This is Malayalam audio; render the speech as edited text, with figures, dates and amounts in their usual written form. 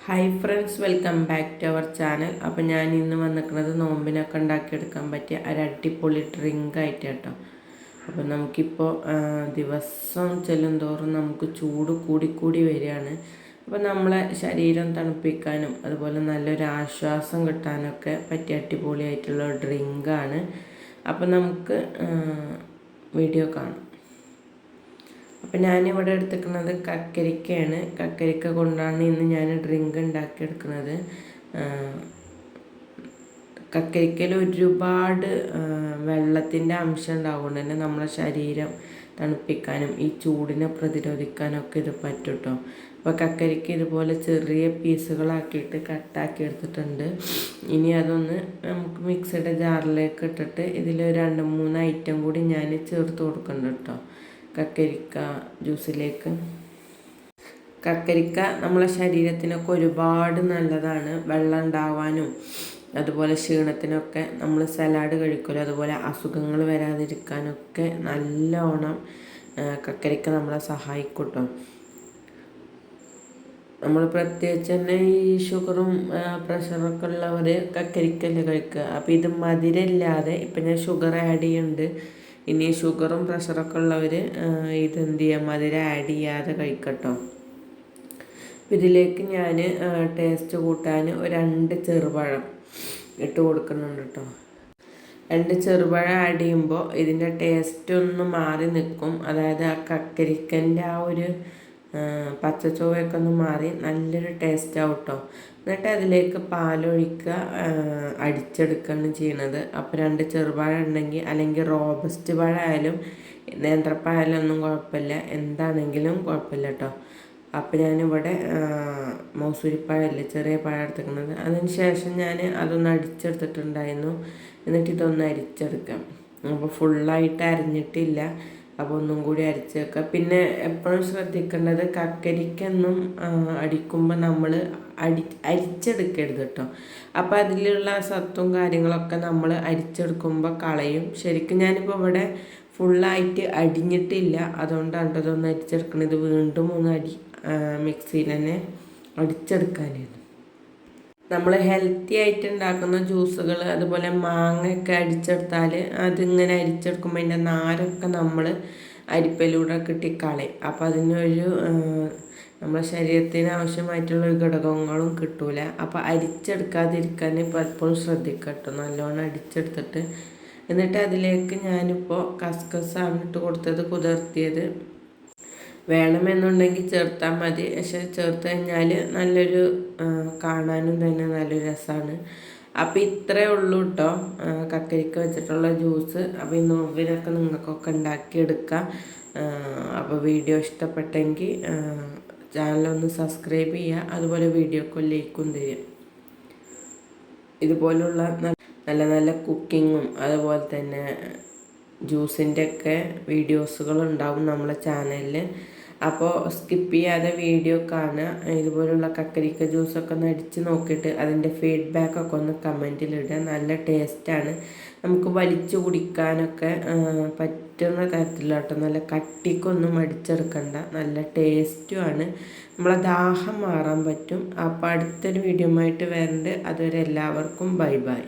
Hi friends, welcome back to our channel. അപ്പോൾ ഞാൻ ഇന്ന് വന്നിരിക്കുന്നത് നോമ്പിനൊക്കെ ഉണ്ടാക്കിയെടുക്കാൻ പറ്റിയ ഒരു അടിപൊളി ഡ്രിങ്ക് ആയിട്ട് കേട്ടോ. അപ്പോൾ നമുക്കിപ്പോൾ ദിവസം ചെല്ലുന്തോറും നമുക്ക് ചൂട് കൂടി വരികയാണ്. അപ്പോൾ നമ്മളെ ശരീരം തണുപ്പിക്കാനും അതുപോലെ നല്ലൊരു ആശ്വാസം കിട്ടാനൊക്കെ പറ്റിയ അടിപൊളിയായിട്ടുള്ള ഡ്രിങ്കാണ്. അപ്പോൾ നമുക്ക് വീഡിയോ കാണാം. അപ്പം ഞാനിവിടെ എടുത്തിരിക്കുന്നത് കക്കരിക്കയാണ്. കക്കരിക്ക കൊണ്ടാണ് ഇന്ന് ഞാൻ ഡ്രിങ്ക് ഉണ്ടാക്കിയെടുക്കുന്നത്. കക്കരിക്കയിൽ ഒരുപാട് വെള്ളത്തിൻ്റെ അംശം ഉണ്ടാവുകൊണ്ട് തന്നെ നമ്മളെ ശരീരം തണുപ്പിക്കാനും ഈ ചൂടിനെ പ്രതിരോധിക്കാനൊക്കെ ഇത് പറ്റും കേട്ടോ. അപ്പോൾ കക്കരിക്ക ഇതുപോലെ ചെറിയ പീസുകളാക്കിയിട്ട് കട്ടാക്കി എടുത്തിട്ടുണ്ട്. ഇനി അതൊന്ന് നമുക്ക് മിക്സിയുടെ ജാറിലേക്ക് ഇട്ടിട്ട് ഇതിൽ 2-3 ഐറ്റം കൂടി ഞാൻ ചേർത്ത് കൊടുക്കുന്നുണ്ട് കേട്ടോ. കക്കരിക്ക ജ്യൂസിലേക്ക്. കക്കരിക്ക നമ്മളെ ശരീരത്തിനൊക്കെ ഒരുപാട് നല്ലതാണ്. വെള്ളം ഉണ്ടാവാനും അതുപോലെ ക്ഷീണത്തിനൊക്കെ നമ്മൾ സലാഡ് കഴിക്കുമല്ലോ, അതുപോലെ അസുഖങ്ങൾ വരാതിരിക്കാനൊക്കെ നല്ലോണം കക്കരിക്ക നമ്മളെ സഹായിക്കും കേട്ടോ. നമ്മൾ പ്രത്യേകിച്ച് തന്നെ ഈ ഷുഗറും പ്രഷറൊക്കെ ഉള്ളവർ കക്കരിക്കല്ലേ കഴിക്കുക. അപ്പോൾ ഇത് മധുരമില്ലാതെ ഇപ്പം ഞാൻ ഷുഗർ ആഡ് ചെയ്യുന്നുണ്ട്. ഇനി ഷുഗറും പ്രഷറൊക്കെ ഉള്ളവർ ഇതെന്ത് ചെയ്യാം, മധുരം ആഡ് ചെയ്യാതെ കഴിക്കട്ടോ. ഇതിലേക്ക് ഞാൻ ടേസ്റ്റ് കൂട്ടാൻ 2 ചെറുപഴം ഇട്ട് കൊടുക്കുന്നുണ്ട് കേട്ടോ. 2 ചെറുപഴം ആഡ് ചെയ്യുമ്പോൾ ഇതിൻ്റെ ടേസ്റ്റ് ഒന്ന് മാറി നിൽക്കും. അതായത് ആ കക്കരിക്കൻ്റെ ആ ഒരു പച്ചച്ചോവയൊക്കെ ഒന്ന് മാറി നല്ലൊരു ടേസ്റ്റ് ആവും കേട്ടോ. എന്നിട്ട് അതിലേക്ക് പാലൊഴിക്കുക, അടിച്ചെടുക്കുകയാണ് ചെയ്യണത്. അപ്പോൾ 2 ചെറുപഴം ഉണ്ടെങ്കിൽ, അല്ലെങ്കിൽ റോബസ്റ്റ് പഴമായാലും നേന്ത്രപ്പഴമായാലും ഒന്നും കുഴപ്പമില്ല, എന്താണെങ്കിലും കുഴപ്പമില്ല കേട്ടോ. അപ്പോൾ ഞാനിവിടെ മൗസൂരിപ്പഴമല്ലേ, ചെറിയ പഴം എടുത്തിരിക്കുന്നത്. അതിന് ശേഷം ഞാൻ അതൊന്ന് അടിച്ചെടുത്തിട്ടുണ്ടായിരുന്നു. എന്നിട്ട് ഇതൊന്ന് അരിച്ചെടുക്കാം. അപ്പോൾ ഫുള്ളായിട്ട് അരിഞ്ഞിട്ടില്ല, അപ്പോൾ ഒന്നും കൂടി അരിച്ച് വെക്കുക. പിന്നെ എപ്പോഴും ശ്രദ്ധിക്കേണ്ടത്, കക്കരിക്കൊന്നും അടിക്കുമ്പോൾ നമ്മൾ അരിച്ചെടുക്കരുത് കേട്ടോ. അപ്പോൾ അതിലുള്ള സത്തും കാര്യങ്ങളൊക്കെ നമ്മൾ അരിച്ചെടുക്കുമ്പോൾ കളയും. ശരിക്കും ഞാനിപ്പോൾ ഇവിടെ ഫുള്ളായിട്ട് അടിഞ്ഞിട്ടില്ല, അതുകൊണ്ടാണ് ഇതൊന്ന് അരിച്ചെടുക്കണം. ഇത് വീണ്ടും ഒന്ന് മിക്സിയിൽ തന്നെ അടിച്ചെടുക്കാനായിരുന്നു. നമ്മൾ ഹെൽത്തി ആയിട്ട് ഉണ്ടാക്കുന്ന ജ്യൂസുകൾ, അതുപോലെ മാങ്ങയൊക്കെ അടിച്ചെടുത്താൽ അതിങ്ങനെ അരിച്ചെടുക്കുമ്പോൾ അതിൻ്റെ നാരൊക്കെ നമ്മൾ അരിപ്പയിലൂടെ കിട്ടിക്കളയും. അപ്പോൾ അതിനൊരു നമ്മുടെ ശരീരത്തിന് ആവശ്യമായിട്ടുള്ള ഒരു ഘടകങ്ങളും കിട്ടൂല. അപ്പോൾ അരിച്ചെടുക്കാതിരിക്കാൻ പലപ്പോഴും ശ്രദ്ധിക്കട്ടോ, നല്ലോണം അടിച്ചെടുത്തിട്ട്. എന്നിട്ട് അതിലേക്ക് ഞാനിപ്പോൾ കസ്കസാണ് ഇട്ട് കൊടുത്തത്, കുതിർത്തിയത്. വേണമെന്നുണ്ടെങ്കിൽ ചേർത്താൽ മതി, പക്ഷെ ചേർത്ത് കഴിഞ്ഞാൽ നല്ലൊരു കാണാനും തന്നെ നല്ലൊരു രസമാണ്. അപ്പോൾ ഇത്രയേ ഉള്ളൂ കേട്ടോ കക്കരിക്ക വെച്ചിട്ടുള്ള ജ്യൂസ്. അപ്പോൾ ഈ നോമ്പിനൊക്കെ നിങ്ങൾക്കൊക്കെ ഉണ്ടാക്കിയെടുക്കാം. അപ്പോൾ വീഡിയോ ഇഷ്ടപ്പെട്ടെങ്കിൽ ചാനലൊന്ന് സബ്സ്ക്രൈബ് ചെയ്യുക, അതുപോലെ വീഡിയോക്ക് ലൈക്കും തരിക. ഇതുപോലുള്ള നല്ല നല്ല കുക്കിങ്ങും അതുപോലെ തന്നെ ജ്യൂസിൻ്റെ ഒക്കെ വീഡിയോസുകളുണ്ടാവും നമ്മളെ ചാനലിൽ. അപ്പോൾ സ്കിപ്പ് ചെയ്യാതെ വീഡിയോ കാണുക. ഇതുപോലുള്ള കക്കരിക്ക ജ്യൂസൊക്കെ ഒന്ന് അടിച്ച് നോക്കിയിട്ട് അതിൻ്റെ ഫീഡ്ബാക്കൊക്കെ ഒന്ന് കമൻറ്റിലിടുക. നല്ല ടേസ്റ്റാണ്, നമുക്ക് വലിച്ചു കുടിക്കാനൊക്കെ പറ്റുന്ന തരത്തിലോട്ടോ. നല്ല കട്ടിക്കൊന്നും അടിച്ചെടുക്കണ്ട, നല്ല ടേസ്റ്റുമാണ്, നമ്മളെ ദാഹം മാറാൻ പറ്റും. അപ്പോൾ അടുത്തൊരു വീഡിയോ ആയിട്ട് വരണ്ട്. അതുവരെ എല്ലാവർക്കും ബൈ ബൈ.